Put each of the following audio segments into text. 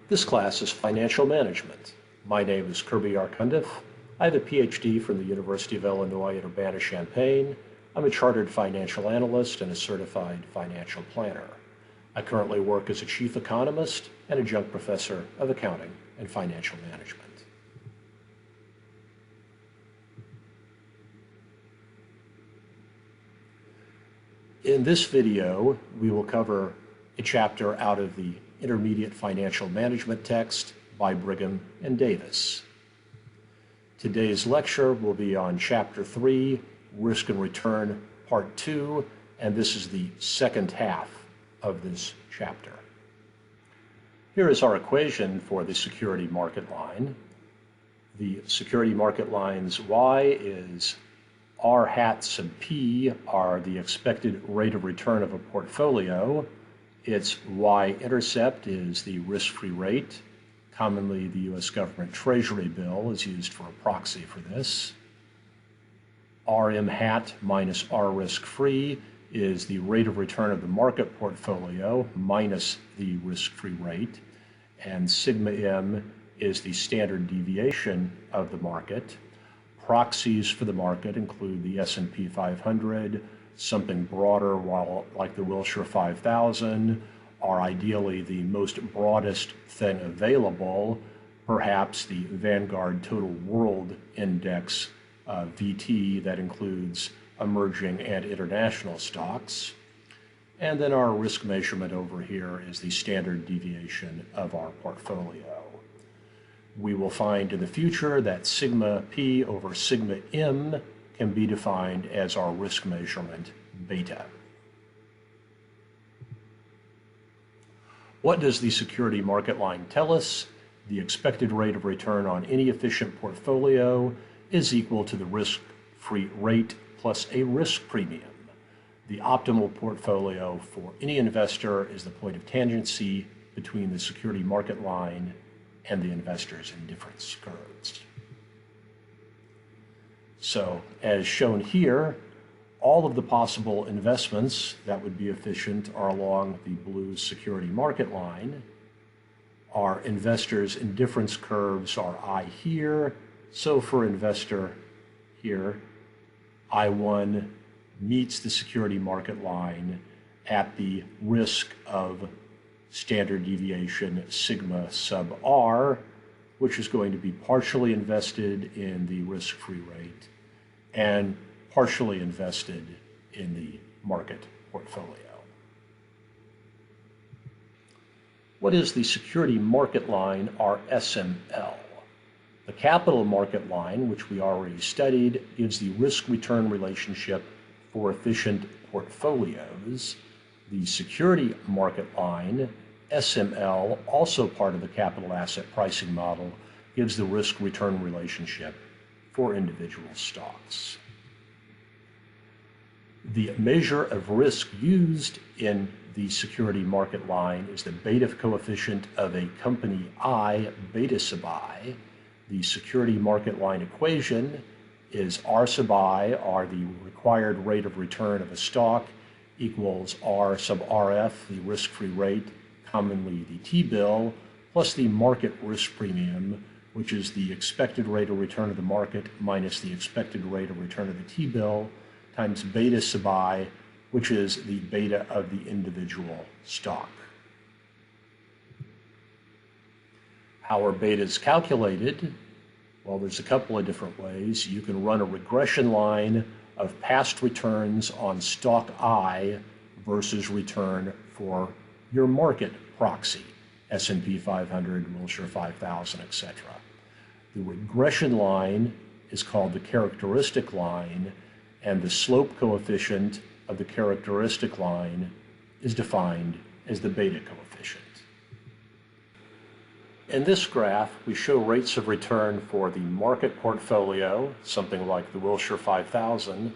This class is Financial Management. My name is Kirby Arcundiff. I have a Ph.D. from the University of Illinois at Urbana-Champaign. I'm a chartered financial analyst and a certified financial planner. I currently work as a chief economist and adjunct professor of accounting and financial management. In this video, we will cover a chapter out of the Intermediate Financial Management text by Brigham and Davis. Today's lecture will be on Chapter 3, Risk and Return, Part 2, and this is the second half of this chapter. Here is our equation for the security market line. The security market line's Y is R hat sub P are the expected rate of return of a portfolio. Its Y-intercept is the risk-free rate. Commonly, the U.S. government treasury bill is used for a proxy for this. RM hat minus R risk-free is the rate of return of the market portfolio minus the risk-free rate. And sigma M is the standard deviation of the market. Proxies for the market include the S&P 500, something broader, while like the Wilshire 5000 are ideally the most broadest thing available, perhaps the Vanguard Total World Index, VT, that includes emerging and international stocks. And then our risk measurement over here is the standard deviation of our portfolio. We will find in the future that sigma P over sigma M can be defined as our risk measurement beta. What does the security market line tell us? The expected rate of return on any efficient portfolio is equal to the risk-free rate plus a risk premium. The optimal portfolio for any investor is the point of tangency between the security market line and the investor's indifference curves. So, as shown here, all of the possible investments that would be efficient are along the blue security market line. Our investors' indifference curves are I here. So for investor here, I1 meets the security market line at the risk of standard deviation sigma sub R, which is going to be partially invested in the risk-free rate and partially invested in the market portfolio. What is the security market line, our SML? The capital market line, which we already studied, gives the risk-return relationship for efficient portfolios. The security market line, SML, also part of the capital asset pricing model, gives the risk-return relationship for individual stocks. The measure of risk used in the security market line is the beta coefficient of a company I, beta sub I. The security market line equation is R sub I, or the required rate of return of a stock, equals R sub RF, the risk-free rate, commonly the T-bill, plus the market risk premium, which is the expected rate of return of the market minus the expected rate of return of the T-bill, times beta sub I, which is the beta of the individual stock. How are betas calculated? Well, there's a couple of different ways. You can run a regression line of past returns on stock I versus return for your market proxy, S&P 500, Wilshire 5000, etc. The regression line is called the characteristic line, and the slope coefficient of the characteristic line is defined as the beta coefficient. In this graph, we show rates of return for the market portfolio, something like the Wilshire 5000,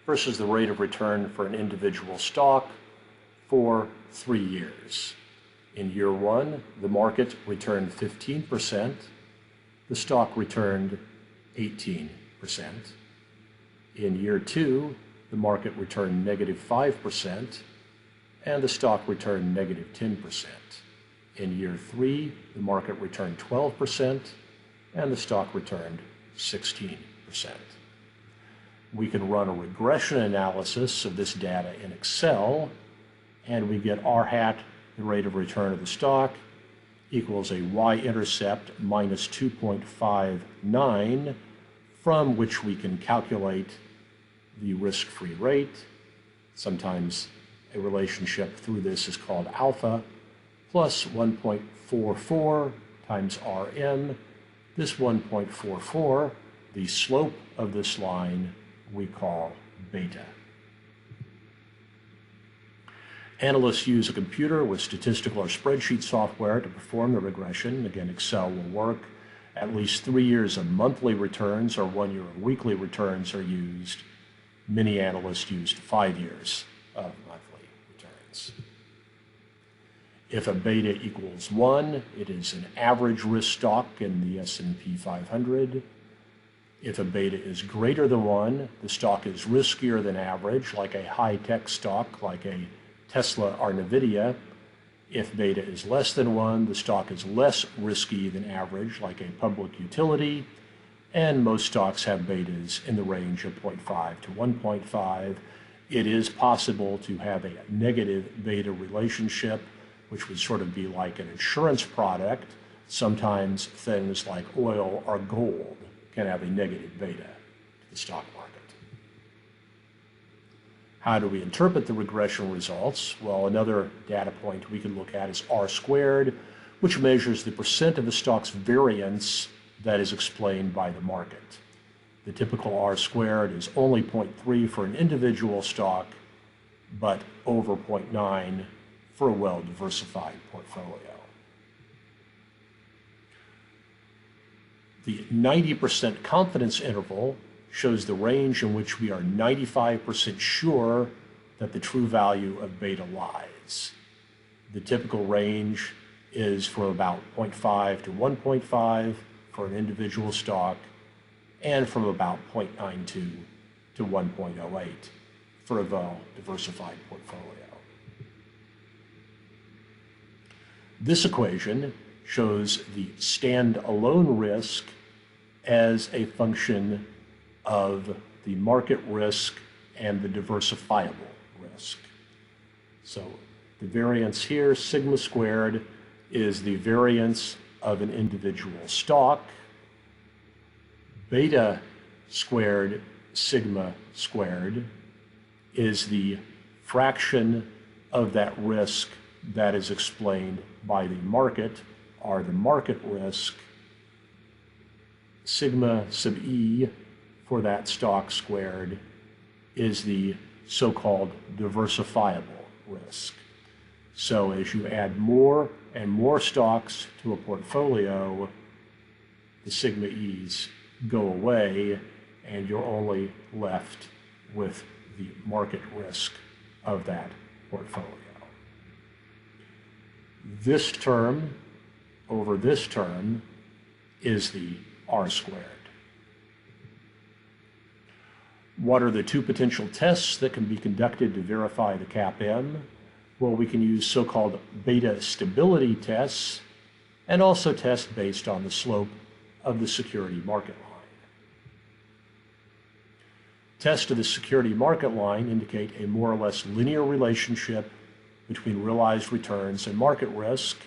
versus the rate of return for an individual stock for 3 years. In year 1, the market returned 15%, the stock returned 18%. In year 2, the market returned negative 5%, and the stock returned negative 10%. In year 3, the market returned 12% and the stock returned 16%. We can run a regression analysis of this data in Excel, and we get R hat, the rate of return of the stock, equals a y-intercept minus 2.59, from which we can calculate the risk-free rate. Sometimes a relationship through this is called alpha, plus 1.44 times Rm. This 1.44, the slope of this line, we call beta. Analysts use a computer with statistical or spreadsheet software to perform the regression. Again, Excel will work. At least 3 years of monthly returns or 1 year of weekly returns are used. Many analysts used 5 years of monthly returns. If a beta equals 1, it is an average risk stock in the S&P 500. If a beta is greater than 1, the stock is riskier than average, like a high-tech stock, like a Tesla or NVIDIA. If beta is less than 1, the stock is less risky than average, like a public utility. And most stocks have betas in the range of 0.5 to 1.5. It is possible to have a negative beta relationship, which would sort of be like an insurance product. Sometimes things like oil or gold can have a negative beta to the stock market. How do we interpret the regression results? Well, another data point we can look at is R squared, which measures the percent of the stock's variance that is explained by the market. The typical R squared is only 0.3 for an individual stock, but over 0.9 for a well-diversified portfolio. The 90% confidence interval shows the range in which we are 95% sure that the true value of beta lies. The typical range is from about 0.5 to 1.5 for an individual stock, and from about 0.92 to 1.08 for a well-diversified portfolio. This equation shows the stand-alone risk as a function of the market risk and the diversifiable risk. So the variance here, sigma squared, is the variance of an individual stock. Beta squared, sigma squared, is the fraction of that risk that is explained by the market, or the market risk. Sigma sub e for that stock squared is the so-called diversifiable risk. So as you add more and more stocks to a portfolio, the sigma e's go away and you're only left with the market risk of that portfolio. This term over this term is the R squared. What are the two potential tests that can be conducted to verify the CAPM? Well, we can use so-called beta stability tests and also tests based on the slope of the security market line. Tests of the security market line indicate a more or less linear relationship between realized returns and market risk.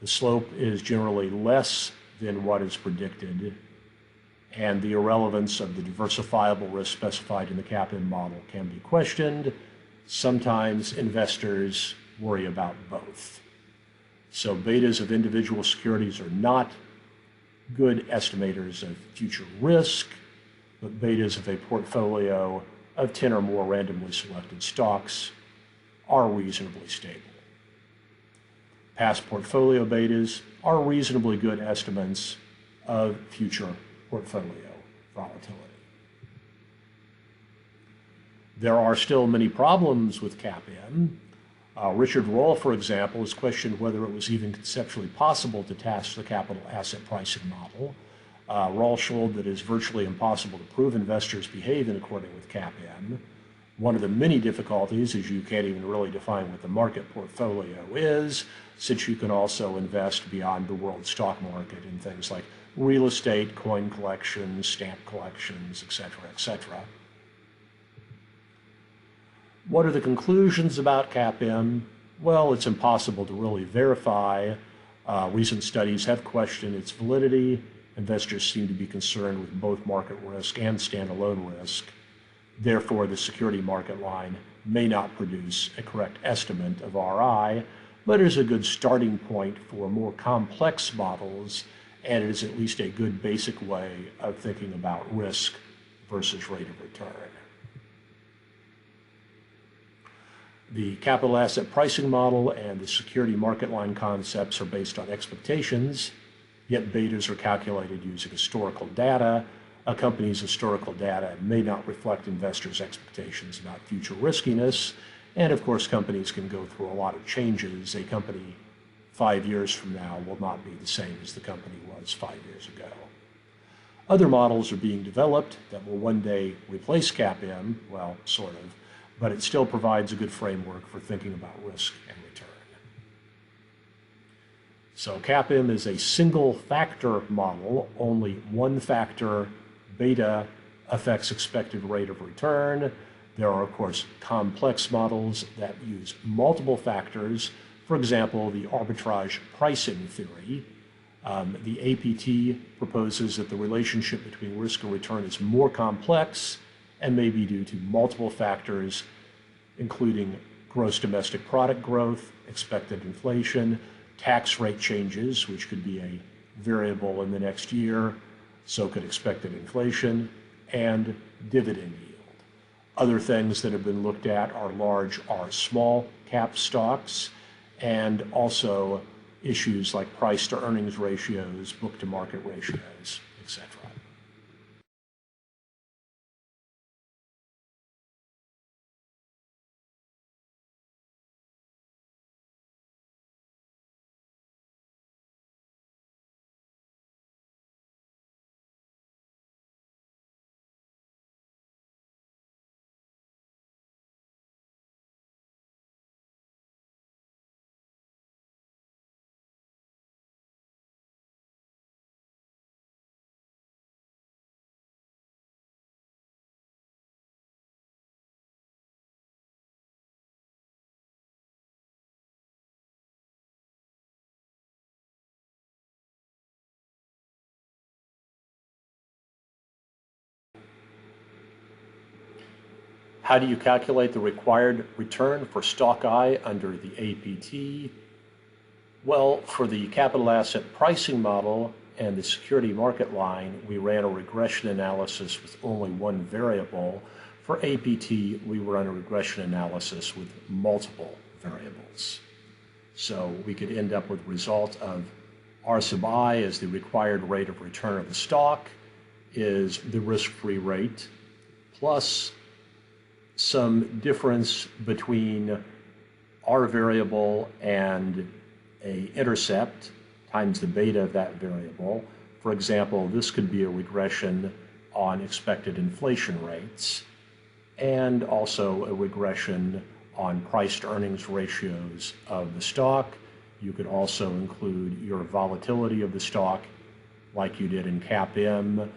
The slope is generally less than what is predicted, and the irrelevance of the diversifiable risk specified in the CAPM model can be questioned. Sometimes investors worry about both. So betas of individual securities are not good estimators of future risk, but betas of a portfolio of 10 or more randomly selected stocks are reasonably stable. Past portfolio betas are reasonably good estimates of future portfolio volatility. There are still many problems with CAPM. Richard Roll, for example, has questioned whether it was even conceptually possible to test the capital asset pricing model. Roll showed that it is virtually impossible to prove investors behave in accordance with CAPM. One of the many difficulties is you can't even really define what the market portfolio is, since you can also invest beyond the world stock market in things like real estate, coin collections, stamp collections, etc., etc. What are the conclusions about CAPM? Well, it's impossible to really verify. Recent studies have questioned its validity. Investors seem to be concerned with both market risk and standalone risk. Therefore, the security market line may not produce a correct estimate of RI, but is a good starting point for more complex models, and it is at least a good basic way of thinking about risk versus rate of return. The capital asset pricing model and the security market line concepts are based on expectations, yet betas are calculated using historical data. A company's historical data may not reflect investors' expectations about future riskiness, and of course companies can go through a lot of changes. A company 5 years from now will not be the same as the company was 5 years ago. Other models are being developed that will one day replace CAPM, well, sort of, but it still provides a good framework for thinking about risk and return. So CAPM is a single factor model. Only one factor, beta, affects expected rate of return. There are, of course, complex models that use multiple factors. For example, the arbitrage pricing theory. The APT proposes that the relationship between risk and return is more complex and may be due to multiple factors, including gross domestic product growth, expected inflation, tax rate changes, which could be a variable in the next year, so could expected inflation, and dividend yield. Other things that have been looked at are large or small cap stocks, and also issues like price to earnings ratios, book to market ratios, etc. How do you calculate the required return for stock I under the APT? Well, for the capital asset pricing model and the security market line, we ran a regression analysis with only one variable. For APT, we ran a regression analysis with multiple variables. So we could end up with a result of R sub I as the required rate of return of the stock is the risk-free rate plus some difference between R variable and a intercept times the beta of that variable. For example, this could be a regression on expected inflation rates and also a regression on price to earnings ratios of the stock. You could also include your volatility of the stock like you did in CAPM,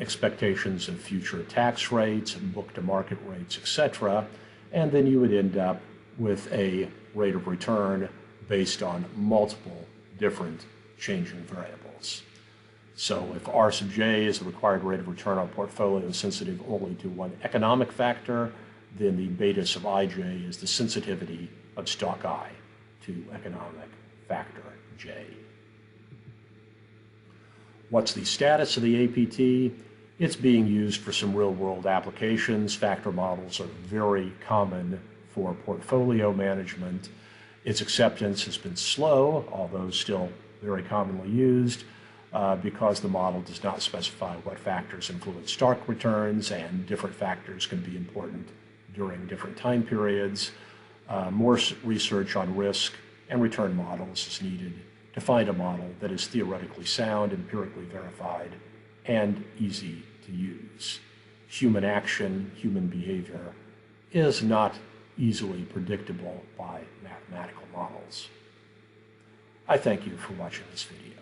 expectations of future tax rates, book to market rates, etc. And then you would end up with a rate of return based on multiple different changing variables. So if R sub J is the required rate of return on portfolio sensitive only to one economic factor, then the beta sub ij is the sensitivity of stock I to economic factor J. What's the status of the APT? It's being used for some real-world applications. Factor models are very common for portfolio management. Its acceptance has been slow, although still very commonly used, because the model does not specify what factors influence stock returns, and different factors can be important during different time periods. More research on risk and return models is needed to find a model that is theoretically sound, empirically verified, and easy to use. Human action, human behavior is not easily predictable by mathematical models. I thank you for watching this video.